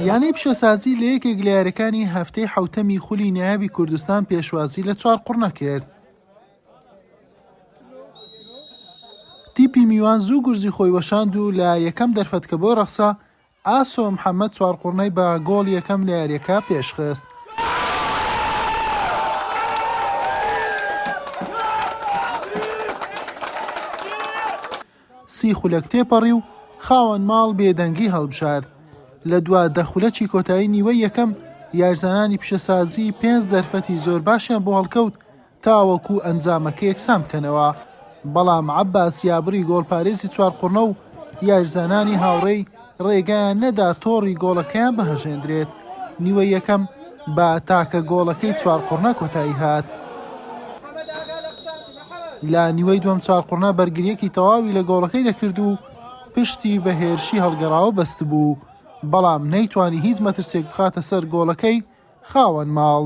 یانەی پیشەسازی لە یەکێک لە یاریەکانی هەفتەی حەوتەمی خولی نایابی کوردستان پێشوازی لە 4 قوڕنە کرد. تیپی میوان زوو گورزی خۆی وەشاند و لە یەکەم دەرفەتکە بۆ ڕەخسا ئاسۆ محەممەد 4 قوڕنەی بە گۆڵ یەکەم لە یاریەکە پێشخست. سی خولەک تێپەڕی و خاوەن ماڵ بێدەنگی هەڵبژارد. لە دوا دەخولەکی کۆتایی نیوەی یەکەم یاریزانانی پیشەسازی 5 دەرفەتی زۆر باشیان بۆ هەڵکەوت تاوەکو ئەنجامەکە یەکسان بکەنەوە، بەڵام عەباس یابری گۆڵپارێزی 4 قوڕنە و یاریزانانی هاوڕێی ڕێگایان نەدا تۆڕی گۆڵەکەیان بەهەژێندرێت. نیوەی یەکەم بە تاکە گۆڵەکەی 4 قوڕنە کۆتایی هات. لە نیوەی دووەم 4 قوڕنە بەرگریەکی تەواوی لە گۆڵەکەی دەکرد و پشتی بە هێرشی هەڵگەڕاوە بەست بوو، بەڵام نەیتوانی هیچ مەترسێک بخاتە سەر گۆڵەکەی خاوەن ماڵ.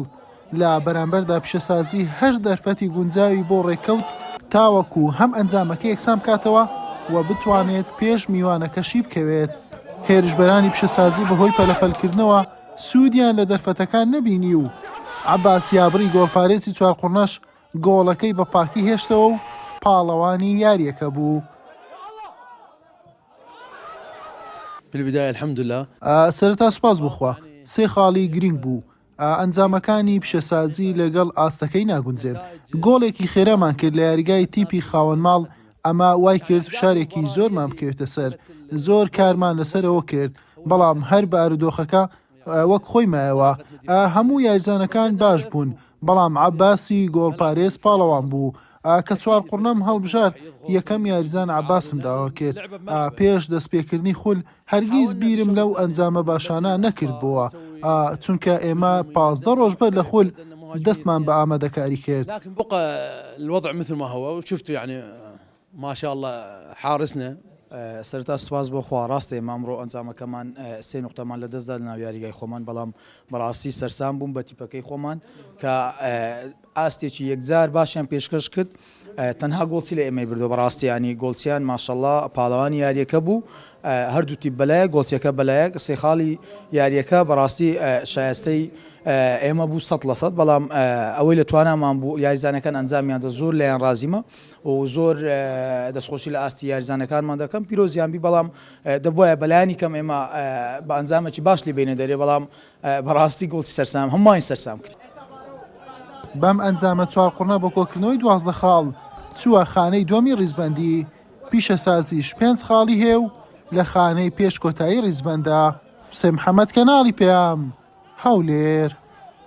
لە بەرامبەردا پیشەسازی 8 دەرفەتی گونجاوی بۆ ڕێککەوت تاوەکو هەم ئەنجامەکە یەکسان بکاتەوە و بتوانێت پێش میوانەکەشی بکەوێت. هێرشبەرانی پیشەسازی بەهۆی پەلەپەلکردنەوە سوودیان لە دەرفەتەکان نەبینی و عەباس یابری گۆڵپارێزی 4 قوڕنەش گۆڵەکەی بە پاکی هێشتەوە و پاڵەوانی یاریەکە بوو. بالبداية الحمد لله. سەرەتا سوپاس بخوا، 3 خاڵی گرنگ بوو. ئەنجامەکانی پیشەسازی لەگەڵ ئاستەکەی ناگونجێن. گۆڵێکی خێرامان کرد لە یاریگای تیپی خاوەن ماڵ، ئەمە وای کرد فشارێکی زۆرمان بکەوێتە سەر. زۆر کارمان لەسەرەوە کرد، بەڵام هەر بارودۆخەکە وەک خۆی مایەوە. هەموو یاریزانەکان باش بوون، بەڵام عەباسی گۆڵپارێز پاڵەوان بوو کە 4 قوڕنەم هەڵبژار. یەکەم یاریزان عەباسم داوا کرد. پێش دەستپێکردنی خول هەرگیز بیرم لەو ئەنجامە باشانە نەکردبووە، چونکە ئێمە 15 ڕۆژ بەر لە خول دەستمان بە ئامادەکاری کرد. لكن بقى الوضع مثل ما هو وشفتوا يعني ما شاء الله حارسنا. سەرتا سوپاس بۆ خوا، ڕاستێ مامڕۆ ئەنجامەکەمان 3 نقطەمان لە دەستدا لە ناو یاریگای خۆمان، بەڵام بەڕاستی سەرسام بووم بە تیپەکەی خۆمان کە ئاستێکی یەکجار باشیان پێشکەش کرد. تەنها گۆڵچی لە ئێمەی بردو، بەڕاستی ینی گۆڵچیان ماشەڵڵا پاڵەوانی یاریەکە بوو، هەردوو تیپ بەلایە، گۆڵچیەکە بەلایەک، 3 خاڵی یاریەکە بەڕاستی شایستەی ئێمە بوو 100%، بەڵام ئەوەی لە توانامان بوو یاریزانەکان ئەنجامیان زۆر لەیان ڕازیمە و زۆر دەستخۆشی لە ئاستی یاریزانەکانمان دەکەم پیرۆزیانبی، بەڵام دەبواە بەلایانی کەم ئێمە بە ئەنجامێکی باش لی بینە دەرێ، بەڵام بەڕاستی گۆڵچی سەرسام هەمووی سەرسام کرد. بەم ئەنجامە 4 قوڕنە بە کۆکردنەوەی 12 خاڵ چووە خانەی دووەمی ڕیزبەندی. پیشەسازیش 5 خاڵی هەیە و لە خانەی پێش کۆتایی ڕیزبەندە. حوسێن محەممەد کەناڵی پێیام هەولێر.